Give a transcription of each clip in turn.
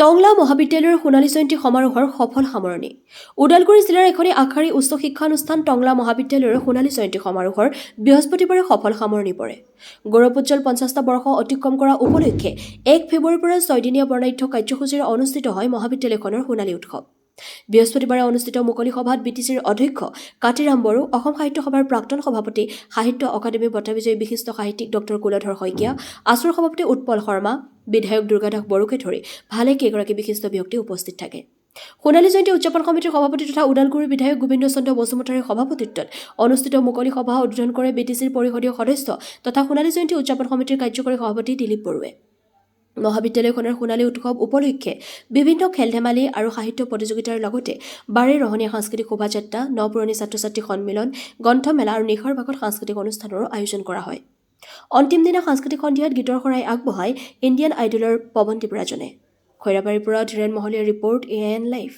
টংলা মহাবিদ্যালয়ৰ সোণালী জয়ন্তী সমাৰোহৰ সফল সামৰণি ওদালগুৰি জিলাৰ এখনি আগশাৰী উচ্চ শিক্ষানুষ্ঠান টংলা মহাবিদ্যালয়ৰ সোণালী জয়ন্তী সমাৰোহৰ বৃহস্পতিবাৰে সফল সামৰণি পৰে গৌৰৱোজ্জ্বল 50টা বৰ্ষ অতিক্ৰম কৰা উপলক্ষে 1 ফেব্ৰুৱাৰীৰ পৰা 6 দিনীয়া বৰ্ণাঢ্য কাৰ্যসূচীৰে অনুষ্ঠিত হয় মহাবিদ্যালয়খনৰ সোণালী উৎসৱ বৃহস্পতিবাৰে অনুষ্ঠিত মুকলি সভাত বিটিচিৰ অধ্যক্ষ কাতিৰাম বড়ো অসম সাহিত্য সভাৰ প্ৰাক্তন সভাপতি সাহিত্য অকাডেমী বঁটা বিজয়ী বিশিষ্ট সাহিত্যিক ডক্টৰ কুলধৰ শইকীয়া আছুৰ সভাপতি উৎপল শৰ্মা বিধায়ক দুৰ্গাদাস বড়োকে ধৰি ভালে কেইগৰাকী বিশিষ্ট ব্যক্তি উপস্থিত থাকে সোণালী জয়ন্তী উদযাপন সমিতিৰ সভাপতি তথা ওদালগুৰিৰ বিধায়ক গোবিন্দ চন্দ্ৰ বসুমতাৰীৰ সভাপতিত্বত অনুষ্ঠিত মুকলি সভা উদ্বোধন কৰে বিটিচিৰ পৰিষদীয় সদস্য তথা সোণালী জয়ন্তী উদযাপন সমিতিৰ কাৰ্যকৰী সভাপতি দিলীপ বড়োৱে মহাবিদ্যালয়খনৰ সোণালী উৎসৱ উপলক্ষে বিভিন্ন খেল-ধেমালি আৰু সাহিত্য প্ৰতিযোগিতাৰ লগতে বাৰে ৰহণীয়া সাংস্কৃতিক শোভাযাত্ৰা নপুৰণি ছাত্ৰ-ছাত্ৰী সন্মিলন গ্ৰন্থমেলা আৰু নিশাৰ ভাগত সাংস্কৃতিক অনুষ্ঠানৰো আয়োজন কৰা হয় অন্তিম দিনা সাংস্কৃতিক সন্ধিয়াত গীতৰ শৰাই আগবঢ়াই ইণ্ডিয়ান আইডলৰ পৱনদীপ ৰাজনে খৈৰাবাৰীৰ পৰা ধীৰেন মহলীয়াৰ ৰিপৰ্ট AIN লাইভ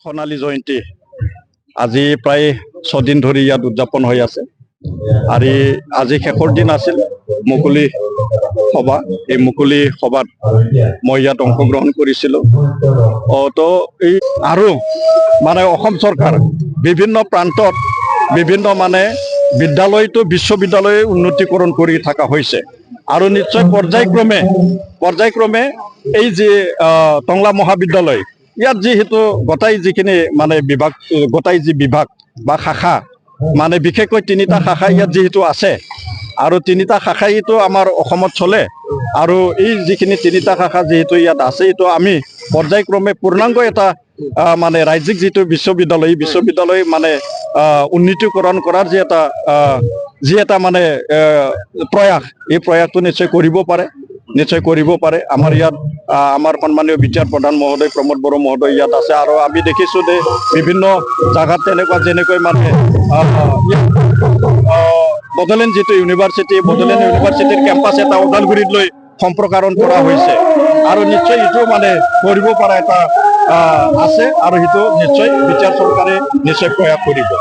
সোণালী জয়ন্তী আজি প্ৰায় 6 দিন ধৰি ইয়াত উদযাপন হৈ আছে আৰু আজি শেষৰ দিন আছিল মুকলি সভা এই মুকলি সভাত মই ইয়াত অংশগ্ৰহণ কৰিছিলোঁ তো এই আৰু মানে অসম চৰকাৰ বিভিন্ন প্ৰান্তত বিভিন্ন মানে বিদ্যালয়টো বিশ্ববিদ্যালয় উন্নতিকৰণ কৰি থকা হৈছে আৰু নিশ্চয় পৰ্যায়ক্ৰমে এই যে টংলা মহাবিদ্যালয় ইয়াত যিহেতু গোটাই যিখিনি মানে গোটাই যি বিভাগ বা শাখা মানে বিশেষকৈ 3টা শাখা ইয়াত যিহেতু আছে আৰু 3টা শাখাইতো আমাৰ অসমত চলে আৰু এই যিখিনি 3টা শাখা যিহেতু ইয়াত আছে এইটো আমি পৰ্যায়ক্ৰমে পূৰ্ণাংগ এটা মানে ৰাজ্যিক যিটো বিশ্ববিদ্যালয় মানে উন্নীতকৰণ কৰাৰ যি এটা মানে প্ৰয়াস এই প্ৰয়াসটো নিশ্চয় কৰিব পাৰে আমাৰ ইয়াত আমাৰ সন্মানীয় বিচাৰ প্ৰধান মহোদয় প্ৰমোদ বড়ো মহোদয় ইয়াত আছে আৰু আমি দেখিছোঁ যে বিভিন্ন জাগাত তেনেকুৱা যেনেকৈ মানে বড়োলেণ্ড যিটো ইউনিভাৰ্চিটিৰ কেম্পাছ এটা ওদালগুৰিত লৈ সম্প্ৰসাৰণ কৰা হৈছে আৰু নিশ্চয় এইটো মানে কৰিব পৰা এটা আছে আৰু সেইটো নিশ্চয় বিচাৰ চৰকাৰে নিশ্চয় প্ৰয়াস কৰিব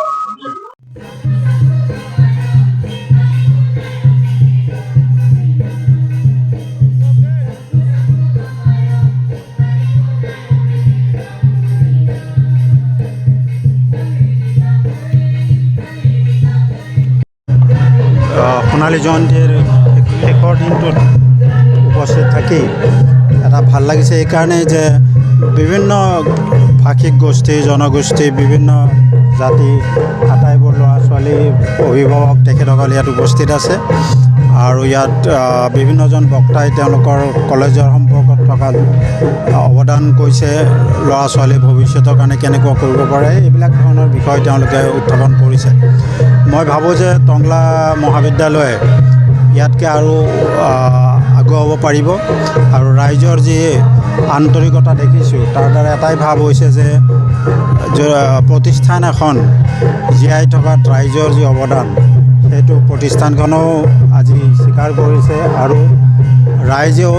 সোণালী জয়ন্তীৰ শেষৰ দিনটোত উপস্থিত থাকি এটা ভাল লাগিছে এইকাৰণে যে বিভিন্ন ভাষিক গোষ্ঠী জনগোষ্ঠী বিভিন্ন জাতি আটাইবোৰ ল'ৰা ছোৱালী অভিভাৱক তেখেতসকল ইয়াত উপস্থিত আছে আৰু ইয়াত বিভিন্নজন বক্তাই তেওঁলোকৰ কলেজৰ সম্পৰ্কত থকা অৱদান কৈছে ল'ৰা ছোৱালী ভৱিষ্যতৰ কাৰণে কেনেকুৱা কৰিব পাৰে এইবিলাক ধৰণৰ বিষয় তেওঁলোকে উত্থাপন কৰিছে মই ভাবোঁ যে টংলা মহাবিদ্যালয়ে ইয়াতকৈ আৰু আগুৱাব পাৰিব আৰু ৰাইজৰ যি আন্তৰিকতা দেখিছোঁ তাৰ দ্বাৰা এটাই ভাৱ হৈছে যে প্ৰতিষ্ঠান এখন জীয়াই থকাত ৰাইজৰ যি অৱদান সেইটো প্ৰতিষ্ঠানখনেও আজি স্বীকাৰ কৰিছে আৰু ৰাইজেও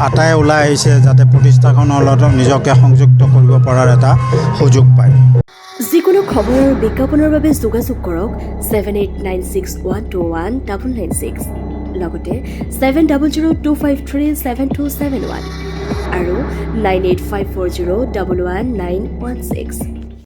আটাই ওলাই আহিছে যাতে প্ৰতিষ্ঠানখনৰ লগত নিজকে সংযুক্ত কৰিব পৰাৰ এটা সুযোগ পায় যিকোনো খবৰ আৰু বিজ্ঞাপনৰ বাবে যোগাযোগ কৰক 7896121996 লগতে 7002537271 আৰু 9854011916